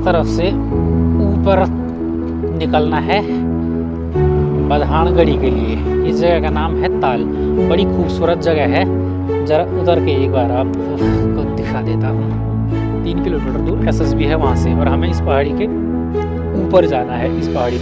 तरफ से ऊपर निकलना है बधानगढ़ी के लिए। इस जगह का नाम है ताल। बड़ी खूबसूरत जगह है। जरा उधर के एक बार आपको दिखा देता हूँ। 3 किलोमीटर दूर एसएसबी है वहाँ से, और हमें इस पहाड़ी के ऊपर जाना है, इस पहाड़ी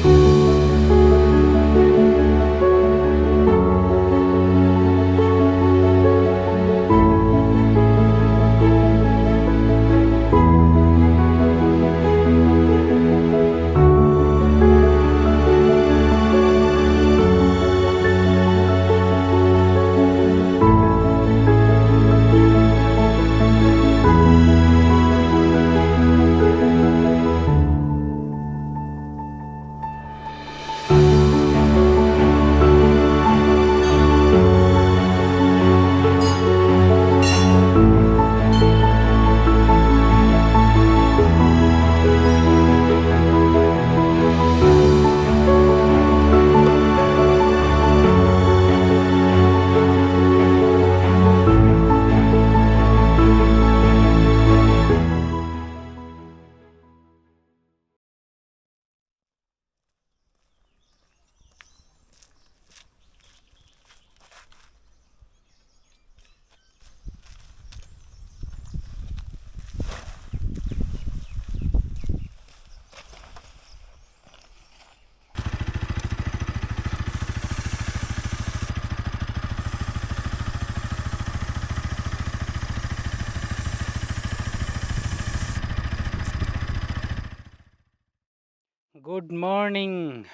गुड मॉर्निंग।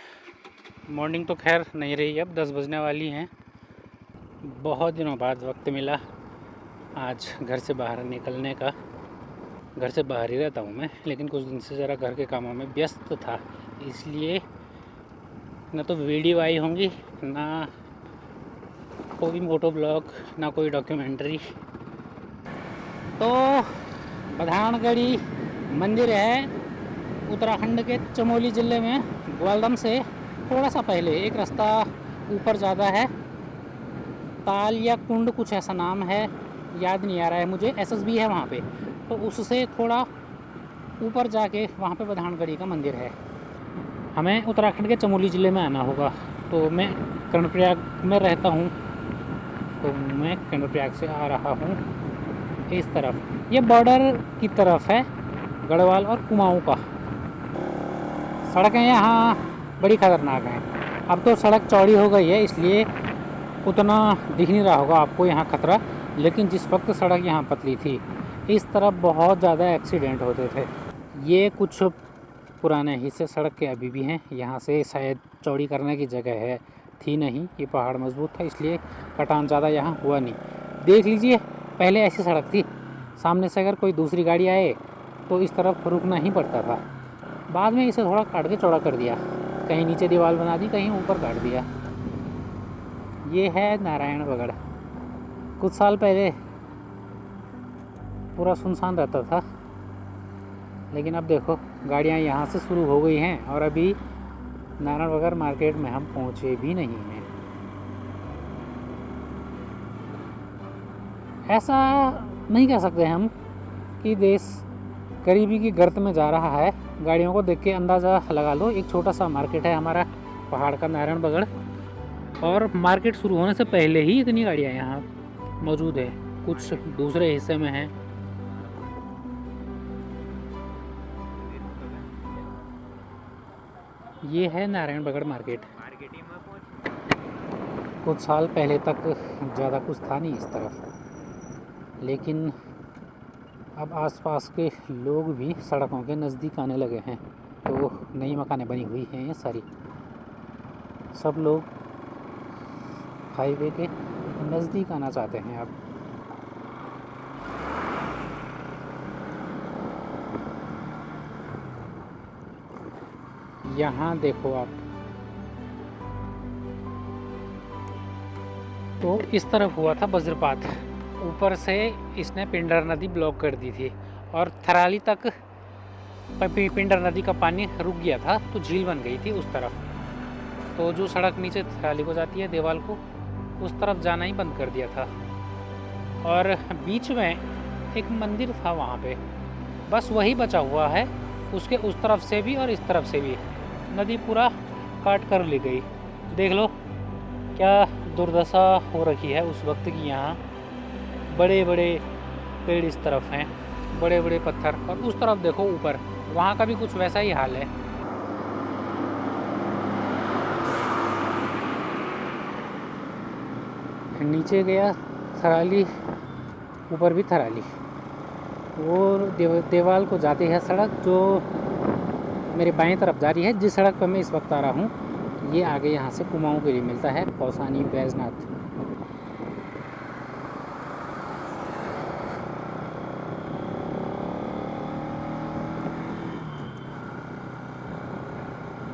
मॉर्निंग तो खैर नहीं रही, अब 10 बजने वाली हैं। बहुत दिनों बाद वक्त मिला आज घर से बाहर निकलने का। घर से बाहर ही रहता हूँ मैं, लेकिन कुछ दिन से ज़रा घर के कामों में व्यस्त था, इसलिए ना तो वीडियो आई होंगी, ना कोई मोटो ब्लॉग, ना कोई डॉक्यूमेंट्री। तो बधानगढ़ी मंदिर है उत्तराखंड के चमोली ज़िले में। ग्वालदम से थोड़ा सा पहले एक रास्ता ऊपर ज़्यादा है, ताल या कुंड कुछ ऐसा नाम है, याद नहीं आ रहा है मुझे। एसएसबी है वहाँ पे, तो उससे थोड़ा ऊपर जाके वहाँ पे बधानगढ़ी का मंदिर है। हमें उत्तराखंड के चमोली ज़िले में आना होगा। तो मैं कर्णप्रयाग में रहता हूँ, तो मैं कर्णप्रयाग से आ रहा हूँ इस तरफ। ये बॉर्डर की तरफ है गढ़वाल और कुमाऊँ का। सड़कें यहाँ बड़ी ख़तरनाक हैं। अब तो सड़क चौड़ी हो गई है, इसलिए उतना दिख नहीं रहा होगा आपको यहाँ खतरा, लेकिन जिस वक्त सड़क यहाँ पतली थी, इस तरफ बहुत ज़्यादा एक्सीडेंट होते थे। ये कुछ पुराने हिस्से सड़क के अभी भी हैं। यहाँ से शायद चौड़ी करने की जगह है, थी नहीं, ये पहाड़ मजबूत था इसलिए कटान ज़्यादा यहाँ हुआ नहीं। देख लीजिए, पहले ऐसी सड़क थी, सामने से अगर कोई दूसरी गाड़ी आए तो इस तरफ रुकना ही पड़ता था। बाद में इसे थोड़ा काट के चौड़ा कर दिया, कहीं नीचे दीवार बना दी, कहीं ऊपर काट दिया। ये है नारायणबगड़। कुछ साल पहले पूरा सुनसान रहता था, लेकिन अब देखो गाड़ियाँ यहाँ से शुरू हो गई हैं, और अभी नारायणबगड़ मार्केट में हम पहुँचे भी नहीं हैं। ऐसा नहीं कह सकते हम कि देश गरीबी की गर्त में जा रहा है। गाड़ियों को देख के अंदाज़ा लगा लो। एक छोटा सा मार्केट है हमारा पहाड़ का नारायणबगड़, और मार्केट शुरू होने से पहले ही इतनी गाड़ियाँ यहाँ मौजूद है। कुछ दूसरे हिस्से में हैं। ये है नारायणबगड़ मार्केट। कुछ साल पहले तक ज़्यादा कुछ था नहीं इस तरफ, लेकिन अब आसपास के लोग भी सड़कों के नज़दीक आने लगे हैं। तो नई मकानें बनी हुई हैं ये सारी, सब लोग हाईवे के नज़दीक आना चाहते हैं अब। यहाँ देखो आप, तो इस तरफ हुआ था वज्रपात, ऊपर से इसने पिंडर नदी ब्लॉक कर दी थी, और थराली तक पिंडर नदी का पानी रुक गया था, तो झील बन गई थी उस तरफ। तो जो सड़क नीचे थराली को जाती है देवाल को, उस तरफ जाना ही बंद कर दिया था। और बीच में एक मंदिर था वहाँ पे, बस वही बचा हुआ है, उसके उस तरफ से भी और इस तरफ से भी नदी पूरा काट कर ले गई। देख लो क्या दुर्दशा हो रखी है उस वक्त की। यहाँ बड़े बड़े पेड़ इस तरफ हैं, बड़े बड़े पत्थर, और उस तरफ देखो ऊपर, वहाँ का भी कुछ वैसा ही हाल है। नीचे गया थराली, ऊपर भी थराली। वो देवाल को जाती है सड़क जो मेरे बाएं तरफ जा रही है। जिस सड़क पर मैं इस वक्त आ रहा हूँ, ये आगे यहाँ से कुमाऊँ के लिए मिलता है, कौसानी बैजनाथ।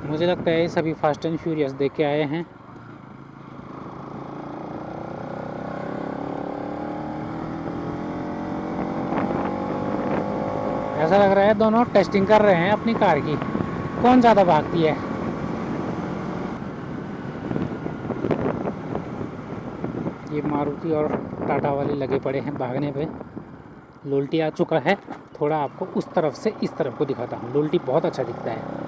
मुझे लगता है सभी फास्ट एंड फ्यूरियस देख के आए हैं। ऐसा लग रहा है दोनों टेस्टिंग कर रहे हैं अपनी कार की, कौन ज़्यादा भागती है। ये मारुति और टाटा वाले लगे पड़े हैं भागने पे। लोल्टी आ चुका है। थोड़ा आपको उस तरफ से इस तरफ को दिखाता हूँ। लोल्टी बहुत अच्छा दिखता है।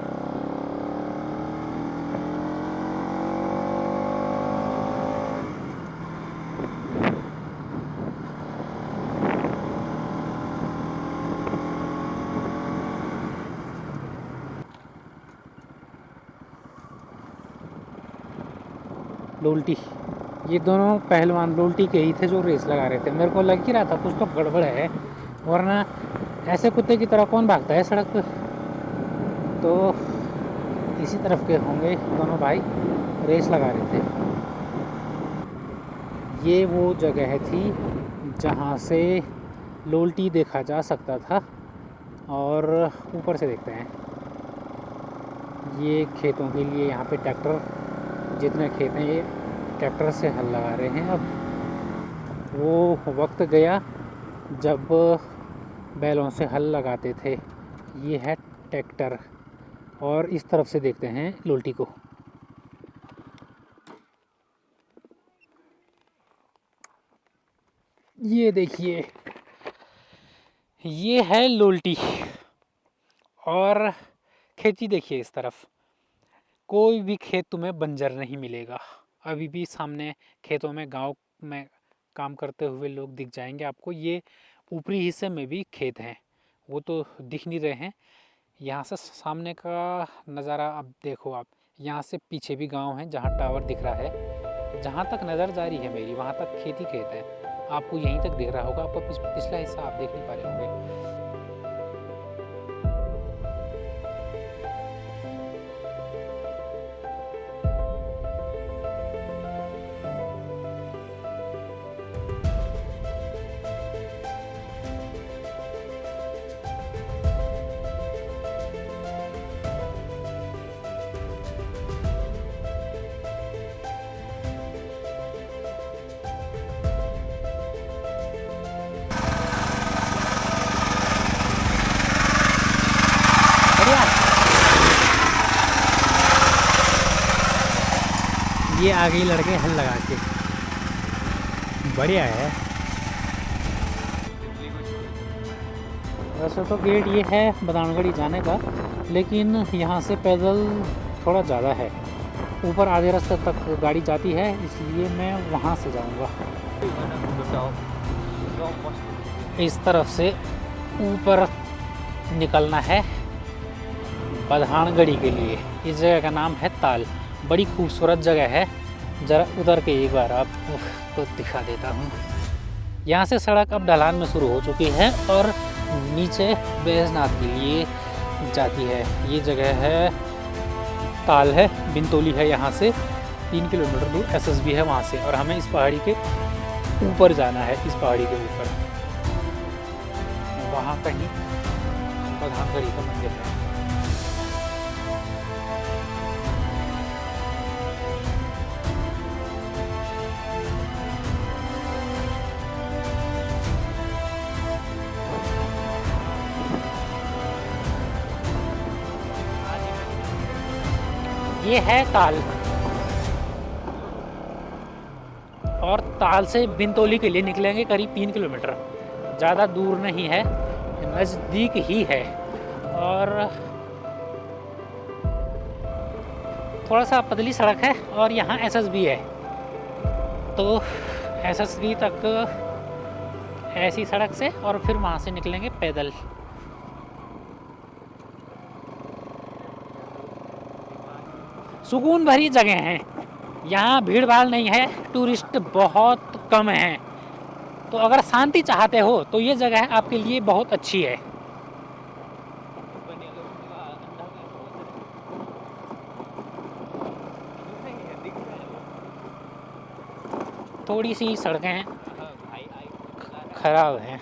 लोल्टी, ये दोनों पहलवान लोल्टी के ही थे जो रेस लगा रहे थे। मेरे को लग ही रहा था कुछ तो गड़बड़ है, वरना ऐसे कुत्ते की तरह कौन भागता है सड़क पर। तो इसी तरफ के होंगे दोनों भाई, रेस लगा रहे थे। ये वो जगह थी जहाँ से लोल्टी देखा जा सकता था। और ऊपर से देखते हैं, ये खेतों के लिए यहाँ पे ट्रैक्टर, जितने खेत हैं ये ट्रैक्टर से हल लगा रहे हैं। अब वो वक्त गया जब बैलों से हल लगाते थे। ये है ट्रैक्टर। और इस तरफ से देखते हैं लोल्टी को। ये देखिए, ये है लोल्टी। और खेती देखिए इस तरफ, कोई भी खेत तुम्हें बंजर नहीं मिलेगा। अभी भी सामने खेतों में, गांव में काम करते हुए लोग दिख जाएंगे आपको। ये ऊपरी हिस्से में भी खेत हैं, वो तो दिख नहीं रहे हैं। यहाँ से सामने का नज़ारा अब देखो आप, यहाँ से पीछे भी गांव है जहाँ टावर दिख रहा है। जहाँ तक नज़र जा रही है मेरी, वहाँ तक खेती खेत है। आपको यहीं तक दिख रहा होगा, आपका पिछला हिस्सा आप देख नहीं पा रहे होंगे। ये आ गई लड़के हल लगा के, बढ़िया है। वैसे तो गेट ये है बदानगढ़ी जाने का, लेकिन यहाँ से पैदल थोड़ा ज़्यादा है। ऊपर आधे रास्ते तक गाड़ी जाती है, इसलिए मैं वहाँ से जाऊँगा। इस तरफ से ऊपर निकलना है बधानगढ़ी के लिए। इस जगह का नाम है ताल। बड़ी खूबसूरत जगह है। ज़रा उधर के एक बार आपको दिखा देता हूँ। यहाँ से सड़क अब ढलान में शुरू हो चुकी है और नीचे बैजनाथ के लिए जाती है। ये जगह है ताल है, बिनतोली है। यहाँ से 3 किलोमीटर दूर एसएसबी है वहाँ से, और हमें इस पहाड़ी के ऊपर जाना है। इस पहाड़ी के ऊपर वहाँ कहीं बधानगढ़ी का मंदिर है। ये है ताल, और ताल से बिनतोली के लिए निकलेंगे करीब 3 किलोमीटर। ज़्यादा दूर नहीं है, नज़दीक ही है। और थोड़ा सा पतली सड़क है और यहाँ एसएसबी है, तो एसएसबी तक ऐसी सड़क से और फिर वहाँ से निकलेंगे पैदल। सुकून भरी जगह है, यहाँ भीड़ भाड़ नहीं है, टूरिस्ट बहुत कम हैं, तो अगर शांति चाहते हो तो ये जगह आपके लिए बहुत अच्छी है। थोड़ी सी सड़कें खराब हैं।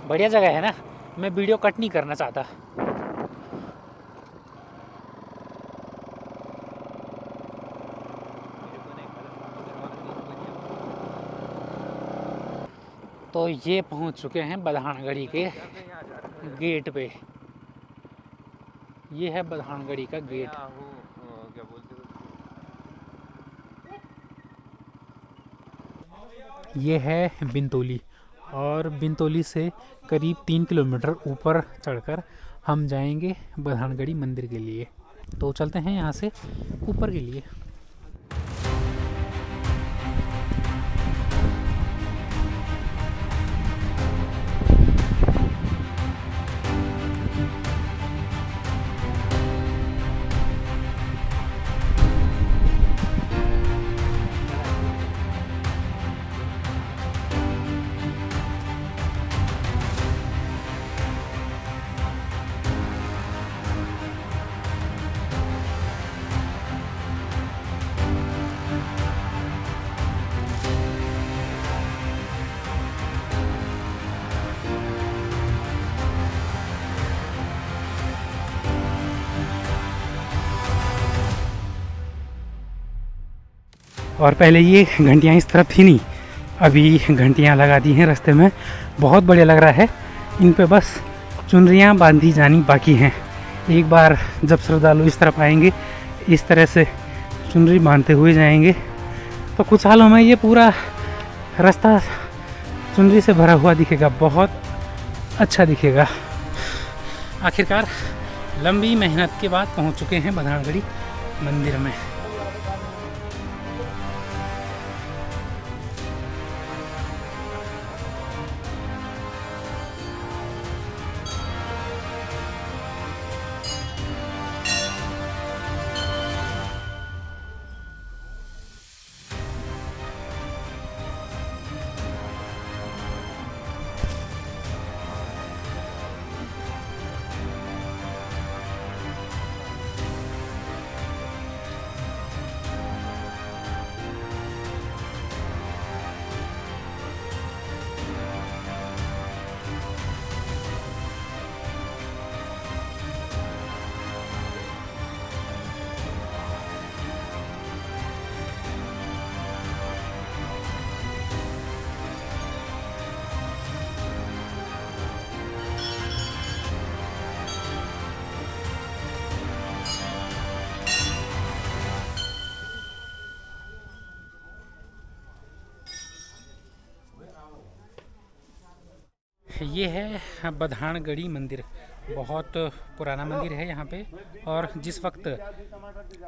बढ़िया जगह है ना, मैं वीडियो कट नहीं करना चाहता। तो ये पहुंच चुके हैं बधानगढ़ी के गेट पे। ये है बधानगढ़ी का गेट। ये है बिंतोली, और बिंतोली से करीब 3 किलोमीटर ऊपर चढ़कर हम जाएंगे बधानगढ़ी मंदिर के लिए। तो चलते हैं यहाँ से ऊपर के लिए। और पहले ये घंटियाँ इस तरफ थी नहीं, अभी घंटियाँ लगा दी हैं रास्ते में, बहुत बढ़िया लग रहा है। इन पे बस चुनरियाँ बांधी जानी बाकी हैं। एक बार जब श्रद्धालु इस तरफ आएंगे, इस तरह से चुनरी बांधते हुए जाएंगे, तो कुछ सालों में ये पूरा रास्ता चुनरी से भरा हुआ दिखेगा, बहुत अच्छा दिखेगा। आखिरकार लंबी मेहनत के बाद पहुंच चुके हैं बधानगढ़ी मंदिर में। ये है बधानगढ़ी मंदिर, बहुत पुराना मंदिर है यहाँ पे। और जिस वक्त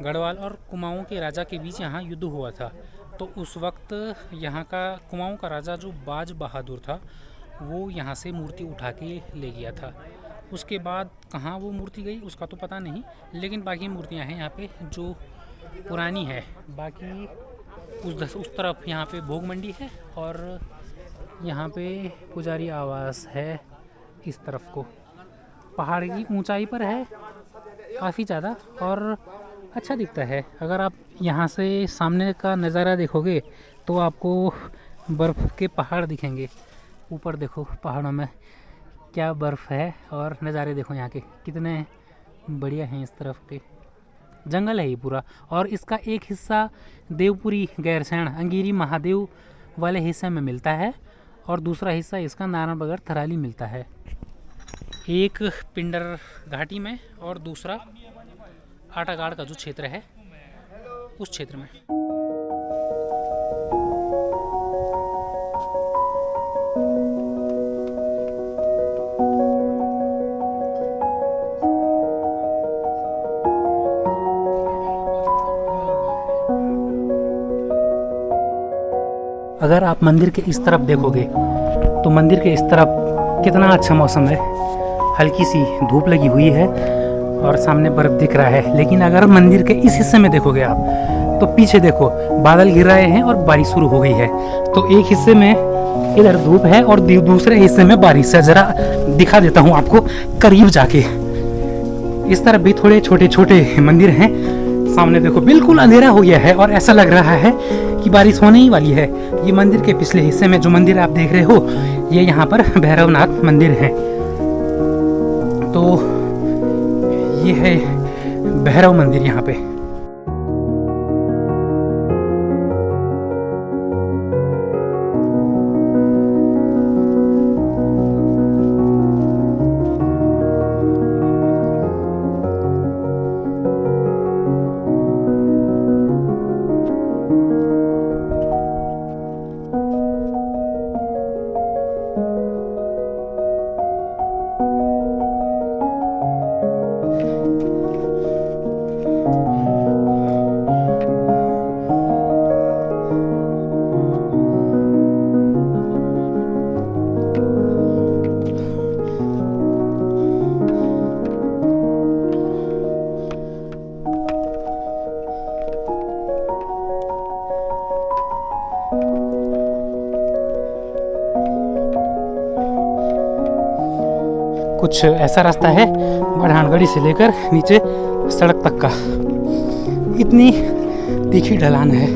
गढ़वाल और कुमाऊँ के राजा के बीच यहाँ युद्ध हुआ था, तो उस वक्त यहाँ का कुमाऊँ का राजा जो बाज बहादुर था, वो यहाँ से मूर्ति उठा के ले गया था। उसके बाद कहाँ वो मूर्ति गई उसका तो पता नहीं, लेकिन बाकी मूर्तियाँ हैं यहाँ पे जो पुरानी है। बाकी उस तरफ यहाँ पे भोग मंडी है, और यहाँ पे पुजारी आवास है इस तरफ को। पहाड़ की ऊंचाई पर है काफ़ी ज़्यादा, और अच्छा दिखता है। अगर आप यहाँ से सामने का नज़ारा देखोगे तो आपको बर्फ़ के पहाड़ दिखेंगे। ऊपर देखो पहाड़ों में क्या बर्फ़ है, और नज़ारे देखो यहाँ के कितने बढ़िया हैं। इस तरफ के जंगल है ये पूरा, और इसका एक हिस्सा देवपुरी गैरसैंण अंगिरी महादेव वाले हिस्से में मिलता है, और दूसरा हिस्सा इसका नारायणबगड़ थराली मिलता है। एक पिंडर घाटी में और दूसरा आटागाड़ का जो क्षेत्र है उस क्षेत्र में। अगर आप मंदिर के इस तरफ देखोगे तो मंदिर के इस तरफ कितना अच्छा मौसम है, हल्की सी धूप लगी हुई है और सामने बर्फ दिख रहा है। लेकिन अगर मंदिर के इस हिस्से में देखोगे आप तो पीछे देखो बादल घिर रहे हैं और बारिश शुरू हो गई है। तो एक हिस्से में इधर धूप है और दूसरे हिस्से में बारिश है। जरा दिखा देता हूँ आपको करीब जाके। इस तरफ भी थोड़े छोटे छोटे मंदिर हैं। सामने देखो बिल्कुल अंधेरा हो गया है और ऐसा लग रहा है कि बारिश होने ही वाली है। ये मंदिर के पिछले हिस्से में जो मंदिर आप देख रहे हो ये यहाँ पर भैरवनाथ मंदिर है। तो ये है भैरव मंदिर यहाँ पे। कुछ ऐसा रास्ता है बढ़ानगढ़ी से लेकर नीचे सड़क तक का। इतनी तीखी ढलान है।